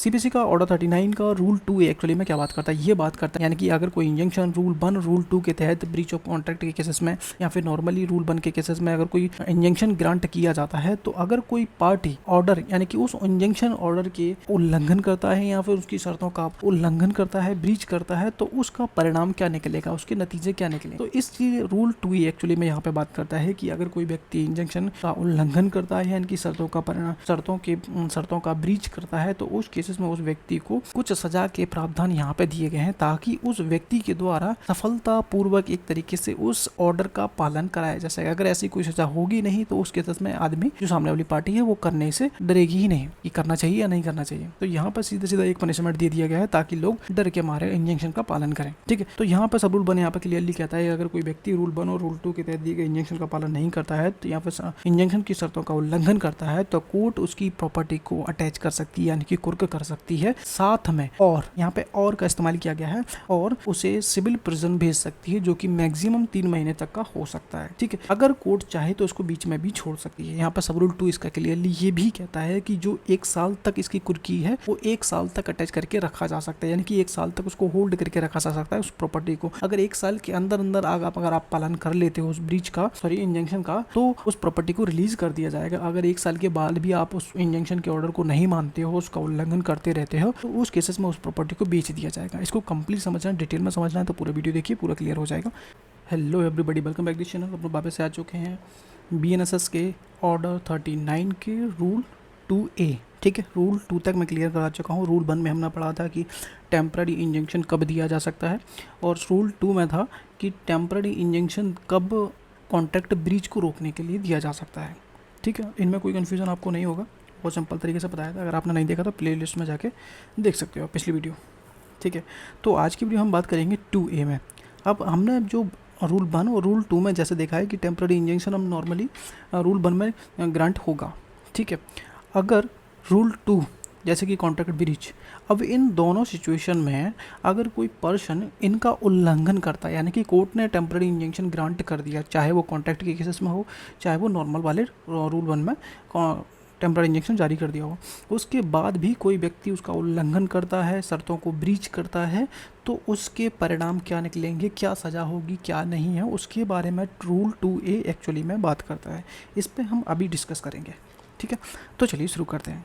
CPC का order 39 का rule 2A actually में क्या बात करता है, ये बात करता है यानी कि अगर कोई इंजंक्शन रूल 1 रूल 2 के तहत ब्रीच ऑफ कॉन्ट्रैक्ट के केसेस में या फिर नॉर्मली रूल 1 के केसेस में अगर कोई इंजंक्शन ग्रांट किया जाता है, तो अगर कोई पार्टी ऑर्डर यानी कि उस इंजंक्शन ऑर्डर के उल्लंघन करता है या फिर उसकी शर्तों का उल्लंघन करता है, ब्रीच करता है, तो उसका परिणाम क्या निकलेगा, उसके नतीजे क्या निकलेंगे। तो इस रूल 2A एक्चुअली में यहाँ पे बात करता है कि अगर कोई व्यक्ति इंजंक्शन का उल्लंघन करता है यानी कि शर्तों का ब्रीच करता है, तो उस केसेस में उस व्यक्ति को कुछ सजा के प्रावधान यहाँ पे दिए गए हैं ताकि उस व्यक्ति के द्वारा सफलतापूर्वक एक तरीके से उस ऑर्डर का पालन कराया जा सके। अगर ऐसी कोई सजा होगी नहीं तो उस केसेस में आदमी जो सामने वाली पार्टी है वो करने से डरेगी ही नहीं कि करना चाहिए या नहीं करना चाहिए। तो यहाँ पर सीधा सीधा एक पनिशमेंट दे दिया गया है ताकि लोग डर के मारे इंजेक्शन का पालन करें। ठीक है, तो यहाँ पर सब रूल 1 यहाँ पर क्लियरली कहता है अगर कोई व्यक्ति रूल 1 और रूल 2 के तहत दिए गए इंजेक्शन का पालन नहीं करता है, तो यहाँ पर इंजेक्शन की शर्तों का उल्लंघन करता है, तो कोर्ट उसकी प्रॉपर्टी को अटैच कर सकती है यानी कि कुर्क कर सकती है। साथ में और यहाँ पे और का इस्तेमाल किया गया है, और उसे सिविल प्रिजन भेज सकती है जो कि मैक्सिमम 3 महीने तक का हो सकता है। ठीक है, अगर कोर्ट चाहे तो उसको बीच में भी छोड़ सकती है। यहाँ पर सब रूल 2 इसका क्लियरली ये भी कहता है कि जो 1 साल तक इसकी कुर्की है वो 1 साल तक अटैच करके रखा जा सकता है, यानी कि 1 साल तक उसको होल्ड करके रखा जा सकता है उस प्रॉपर्टी को। अगर 1 साल के अंदर अंदर अगर आप पालन कर लेते हो उस ब्रीच का इंजंक्शन का, तो उस प्रॉपर्टी को रिलीज कर दिया जाएगा। अगर 1 साल के बाद भी आप उस इंजंक्शन के ऑर्डर को नहीं मानते हो, उसका उल्लंघन करते रहते हो, तो उस केसेस में उस प्रॉपर्टी को बेच दिया जाएगा। इसको कंप्लीट समझना है, डिटेल में समझना है तो पूरा वीडियो देखिए, पूरा क्लियर हो जाएगा। Hello everybody, welcome back this channel. अपने वापस से आ चुके हैं BNSS के ऑर्डर 39 के रूल 2A। ठीक है, रूल 2 तक मैं क्लियर करा चुका हूँ। रूल 1 में हमने पढ़ा था कि टेम्पररी इंजंक्शन कब दिया जा सकता है, और रूल 2 में था कि टेम्पररी इंजंक्शन कब कॉन्ट्रैक्ट ब्रीच को रोकने के लिए दिया जा सकता है। ठीक है, इनमें कोई कन्फ्यूज़न आपको नहीं होगा, बहुत सिंपल तरीके से बताया था। अगर आपने नहीं देखा तो प्लेलिस्ट में जाके देख सकते हो पिछली वीडियो। ठीक है, तो आज की वीडियो हम बात करेंगे 2A में। अब हमने जो रूल 1 और रूल 2 में जैसे देखा है कि टेम्पररी इंजंक्शन हम नॉर्मली रूल 1 में ग्रांट होगा। ठीक है, अगर रूल 2 जैसे कि कॉन्ट्रैक्ट ब्रीच, अब इन दोनों सिचुएशन में अगर कोई पर्सन इनका उल्लंघन करता है, यानी कि कोर्ट ने टेम्पररी इंजंक्शन ग्रांट कर दिया, चाहे वो कॉन्ट्रैक्ट के केसेस में हो, चाहे वो नॉर्मल वाले रूल 1 में टेम्पररी इंजेक्शन जारी कर दिया हो, उसके बाद भी कोई व्यक्ति उसका उल्लंघन करता है, शर्तों को ब्रीच करता है, तो उसके परिणाम क्या निकलेंगे, क्या सज़ा होगी, क्या नहीं है, उसके बारे में रूल 2A एक्चुअली में बात करता है। इस पर हम अभी डिस्कस करेंगे। ठीक है, तो चलिए शुरू करते हैं।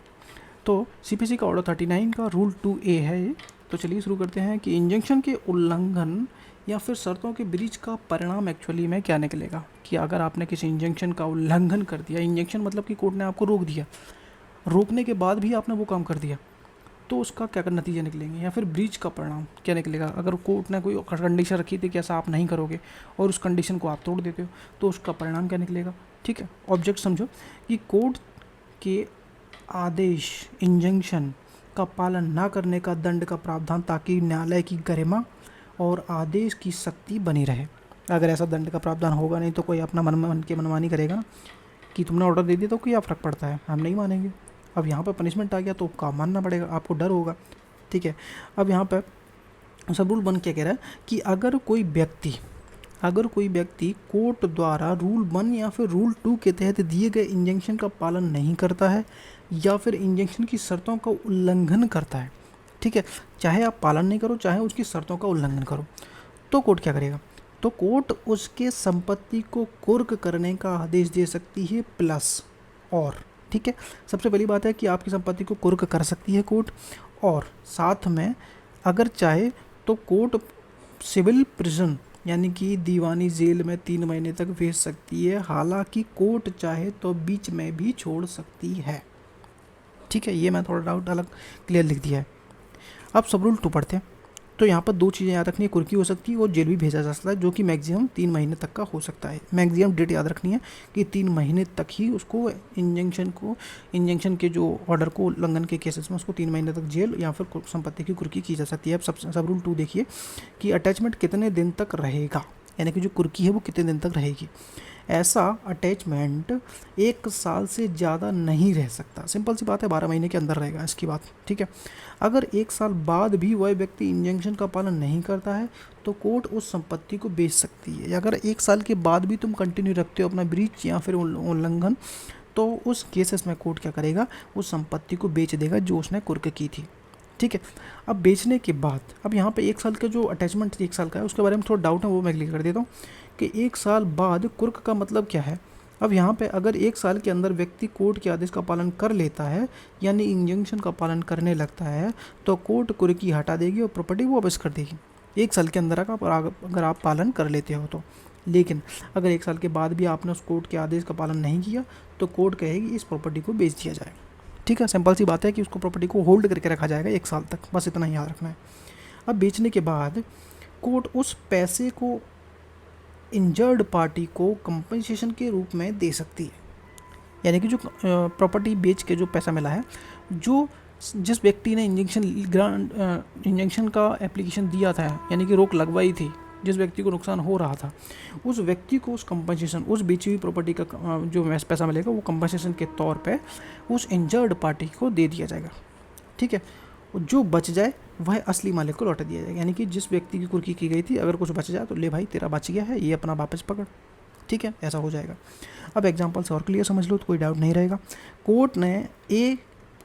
तो CPC का ऑर्डर 39 का रूल 2A है ये। तो चलिए शुरू करते हैं कि इंजंक्शन के उल्लंघन या फिर शर्तों के ब्रीच का परिणाम एक्चुअली में क्या निकलेगा, कि अगर आपने किसी इंजंक्शन का उल्लंघन कर दिया, इंजंक्शन मतलब कि कोर्ट ने आपको रोक दिया, रोकने के बाद भी आपने वो काम कर दिया, तो उसका क्या नतीजे निकलेंगे, या फिर ब्रीच का परिणाम क्या निकलेगा। अगर कोर्ट ने कोई कंडीशन रखी थी कि ऐसा आप नहीं करोगे और उस कंडीशन को आप तोड़ देते हो, तो उसका परिणाम क्या निकलेगा। ठीक है, ऑब्जेक्ट समझो कि कोर्ट के आदेश इंजंक्शन का पालन न करने का दंड का प्रावधान, ताकि न्यायालय की गरिमा और आदेश की शक्ति बनी रहे। अगर ऐसा दंड का प्रावधान होगा नहीं तो कोई अपना मन के मनमानी करेगा ना, कि तुमने ऑर्डर दे दिया तो क्या फ़र्क पड़ता है, हम नहीं मानेंगे। अब यहाँ पर पनिशमेंट आ गया तो आपका मानना पड़ेगा, आपको डर होगा। ठीक है, अब यहाँ पर सब रूल 1 क्या कह रहा है कि अगर कोई व्यक्ति कोर्ट द्वारा रूल 1 या फिर रूल 2 के तहत दिए गए इंजंक्शन का पालन नहीं करता है या फिर इंजंक्शन की शर्तों का उल्लंघन करता है, ठीक है, चाहे आप पालन नहीं करो चाहे उसकी शर्तों का उल्लंघन करो, तो कोर्ट क्या करेगा, तो कोर्ट उसके संपत्ति को कुर्क करने का आदेश दे सकती है प्लस और। ठीक है, सबसे पहली बात है कि आपकी संपत्ति को कुर्क कर सकती है कोर्ट, और साथ में अगर चाहे तो कोर्ट सिविल प्रिजन यानी कि दीवानी जेल में 3 महीने तक भेज सकती है। हालांकि कोर्ट चाहे तो बीच में भी छोड़ सकती है। ठीक है, ये मैं थोड़ा डाउट अलग क्लियर लिख दिया है। अब सब रूल 2 पढ़ते हैं। तो यहाँ पर 2 चीज़ें याद रखनी है, कुर्की हो सकती है और जेल भी भेजा जा सकता है, जो कि मैक्सिमम 3 महीने तक का हो सकता है। मैक्सिमम डेट याद रखनी है कि 3 महीने तक ही उसको इंजंक्शन के जो ऑर्डर को उल्लंघन के केसेस में उसको 3 महीने तक जेल या फिर संपत्ति की कुर्की की जा सकती है। अब सब रूल 2 देखिए कि अटैचमेंट कितने दिन तक रहेगा, यानी कि जो कुर्की है वो कितने दिन तक रहेगी। ऐसा अटैचमेंट 1 साल से ज़्यादा नहीं रह सकता। सिंपल सी बात है, 12 महीने के अंदर रहेगा इसकी बात। ठीक है, अगर 1 साल बाद भी वह व्यक्ति इंजंक्शन का पालन नहीं करता है तो कोर्ट उस संपत्ति को बेच सकती है। अगर 1 साल के बाद भी तुम कंटिन्यू रखते हो अपना ब्रीच या फिर उल्लंघन, तो उस केसेस में कोर्ट क्या करेगा, उस संपत्ति को बेच देगा जो उसने कुर्क की थी। ठीक है। अब बेचने के बाद अब यहाँ पे 1 साल का जो अटैचमेंट 1 साल का है उसके बारे में थोड़ा डाउट है, वो मैं क्लियर कर देता हूँ कि 1 साल बाद कुर्क का मतलब क्या है। अब यहाँ पे अगर 1 साल के अंदर व्यक्ति कोर्ट के आदेश का पालन कर लेता है यानी इंजंक्शन का पालन करने लगता है तो कोर्ट कुर्की हटा देगी और प्रॉपर्टी वापस कर देगी 1 साल के अंदर अगर आप पालन कर लेते हो तो। लेकिन अगर 1 साल के बाद भी आपने उस कोर्ट के आदेश का पालन नहीं किया तो कोर्ट कहेगी इस प्रॉपर्टी को बेच दिया जाए। ठीक है, सिंपल सी बात है कि उसको प्रॉपर्टी को होल्ड करके रखा जाएगा 1 साल तक, बस इतना ही याद रखना है। अब बेचने के बाद कोर्ट उस पैसे को इंजर्ड पार्टी को कंपनसेशन के रूप में दे सकती है, यानी कि जो प्रॉपर्टी बेच के जो पैसा मिला है, जो जिस व्यक्ति ने इंजेक्शन का एप्लीकेशन दिया था यानी कि रोक लगवाई थी, जिस व्यक्ति को नुकसान हो रहा था, उस व्यक्ति को उस कंपनसेशन, उस बेची हुई प्रॉपर्टी का जो पैसा मिलेगा वो कंपनसेशन के तौर पे उस इंजर्ड पार्टी को दे दिया जाएगा। ठीक है, जो बच जाए वह असली मालिक को लौटा दिया जाएगा, यानी कि जिस व्यक्ति की कुर्की की गई थी अगर कुछ बच जाए तो ले भाई तेरा बच गया है, ये अपना वापस पकड़। ठीक है, ऐसा हो जाएगा। अब एग्जांपल से और क्लियर समझ लो तो कोई डाउट नहीं रहेगा। कोर्ट ने ए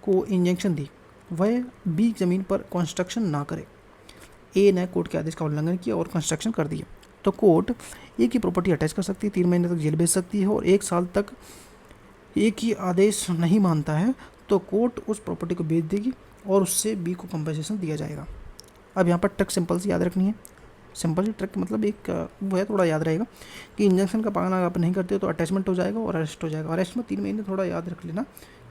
को इंजेक्शन दी, वह बी ज़मीन पर कंस्ट्रक्शन ना करे। ए ने कोर्ट के आदेश का उल्लंघन किया और कंस्ट्रक्शन कर दिया तो कोर्ट ए की प्रॉपर्टी अटैच कर सकती है, 3 महीने तक जेल भेज सकती है, और 1 साल तक ए की आदेश नहीं मानता है तो कोर्ट उस प्रॉपर्टी को बेच देगी और उससे बी को कंपनसेशन दिया जाएगा। अब यहाँ पर ट्रिक सिंपल से याद रखनी है। सिंपल सी ट्रिक मतलब एक वो है, थोड़ा याद रहेगा कि इंजेक्शन का पालन अगर आप नहीं करते हो तो अटैचमेंट हो जाएगा और अरेस्ट हो जाएगा। अरेस्ट में 3 महीने, थोड़ा याद रख लेना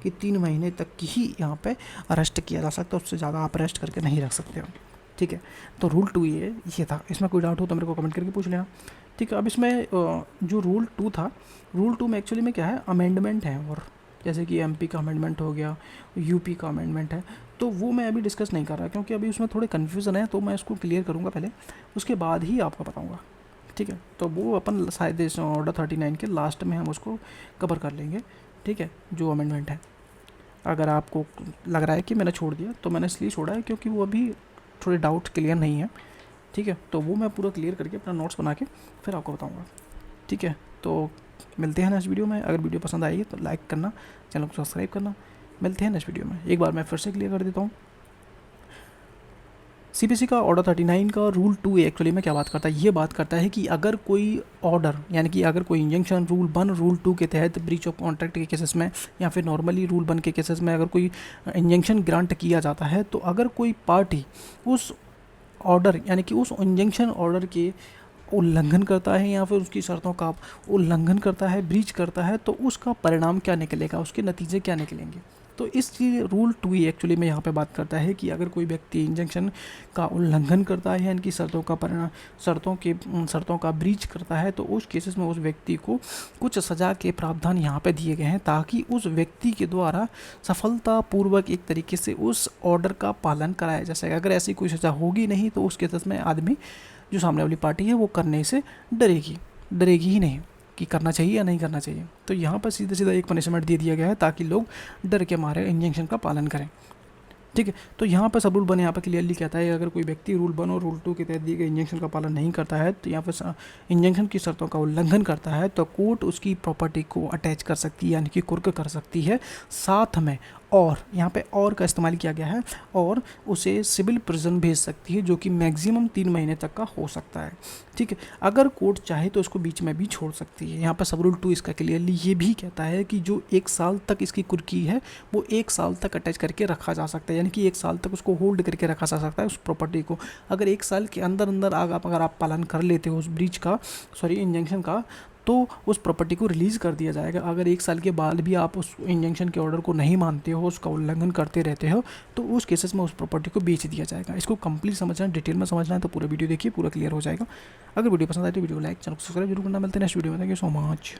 कि 3 महीने तक की ही यहाँ पे अरेस्ट किया जा सकता है, उससे ज़्यादा आप अरेस्ट करके नहीं रख सकते हो। ठीक है, तो रूल 2 ये था। इसमें कोई डाउट हो तो मेरे को कमेंट करके पूछ लेना। ठीक है, अब इसमें जो रूल 2 था, रूल 2 में एक्चुअली में क्या है, अमेंडमेंट है, और जैसे कि एमपी का अमेंडमेंट हो गया, यूपी का अमेंडमेंट है, तो वो मैं अभी डिस्कस नहीं कर रहा क्योंकि अभी उसमें थोड़े कन्फ्यूज़न है, तो मैं इसको क्लियर करूँगा पहले, उसके बाद ही आपको बताऊँगा। ठीक है, तो वो अपन शायद इस ऑर्डर 39 के लास्ट में हम उसको कवर कर लेंगे। ठीक है, जो अमेंडमेंट है, अगर आपको लग रहा है कि मैंने छोड़ दिया तो मैंने इसलिए छोड़ा है क्योंकि वो अभी थोड़े डाउट क्लियर नहीं है। ठीक है, तो वो मैं पूरा क्लियर करके अपना नोट्स बना के फिर आपको बताऊँगा। ठीक है, तो मिलते हैं नेक्स्ट वीडियो में। अगर वीडियो पसंद आएगी तो लाइक करना, चैनल को सब्सक्राइब करना। मिलते हैं नेक्स्ट वीडियो में। एक बार मैं फिर से क्लियर कर देता हूँ, सीपीसी का ऑर्डर 39 का रूल 2 एक्चुअली में क्या बात करता है, ये बात करता है कि अगर कोई ऑर्डर यानी कि अगर कोई इंजंक्शन रूल 1 रूल 2 के तहत ब्रीच ऑफ कॉन्ट्रैक्ट के केसेस में या फिर नॉर्मली रूल 1 के केसेस में अगर कोई इंजंक्शन ग्रांट किया जाता है तो अगर कोई पार्टी उस ऑर्डर यानी कि उस इंजंक्शन ऑर्डर के उल्लंघन करता है या फिर उसकी शर्तों का उल्लंघन करता है, ब्रीच करता है, तो उसका परिणाम क्या निकलेगा, उसके नतीजे क्या निकलेंगे। तो इस चीज़ रूल 2 एक्चुअली में यहाँ पे बात करता है कि अगर कोई व्यक्ति इंजंक्शन का उल्लंघन करता है या इनकी शर्तों का ब्रीच करता है तो उस केसेस में उस व्यक्ति को कुछ सज़ा के प्रावधान यहाँ पे दिए गए हैं ताकि उस व्यक्ति के द्वारा सफलतापूर्वक एक तरीके से उस ऑर्डर का पालन कराया जा सके। अगर ऐसी कोई सज़ा होगी नहीं तो उस केसेस में आदमी जो सामने वाली पार्टी है वो करने से डरेगी ही नहीं कि करना चाहिए या नहीं करना चाहिए। तो यहाँ पर सीधा सीधा एक पनिशमेंट दे दिया गया है ताकि लोग डर के मारे इंजेक्शन का पालन करें। ठीक है, तो यहाँ पर सब रूल 1 यहाँ पर क्लियरली कहता है अगर कोई व्यक्ति रूल 1 और रूल 2 के तहत दिए गए इंजेक्शन का पालन नहीं करता है तो यहाँ पर इंजेक्शन की शर्तों का उल्लंघन करता है तो कोर्ट उसकी प्रॉपर्टी को अटैच कर सकती है यानी कि कुर्क कर सकती है। साथ में और यहाँ पे और का इस्तेमाल किया गया है और उसे सिविल प्रिजन भेज सकती है जो कि मैक्सिमम 3 महीने तक का हो सकता है। ठीक है, अगर कोर्ट चाहे तो इसको बीच में भी छोड़ सकती है। यहाँ पर सब रूल 2 इसका क्लियरली ये भी कहता है कि जो 1 साल तक इसकी कुर्की है वो 1 साल तक अटैच करके रखा जा सकता है, यानी कि 1 साल तक उसको होल्ड करके रखा जा सकता है उस प्रॉपर्टी को। अगर 1 साल के अंदर अगर आप पालन कर लेते हो उस ब्रीच का इंजेक्शन का तो उस प्रॉपर्टी को रिलीज़ कर दिया जाएगा। अगर 1 साल के बाद भी आप उस इंजंक्शन के ऑर्डर को नहीं मानते हो, उसका उल्लंघन करते रहते हो तो उस केसेस में उस प्रॉपर्टी को बेच दिया जाएगा। इसको कंप्लीट समझना है, डिटेल में समझना है तो पूरा वीडियो देखिए, पूरा क्लियर हो जाएगा। अगर वीडियो पसंद आए तो वीडियो को लाइक, चैनल को सब्सक्राइब जरूर करना। मिलते हैं नेक्स्ट वीडियो में। Thank you so much.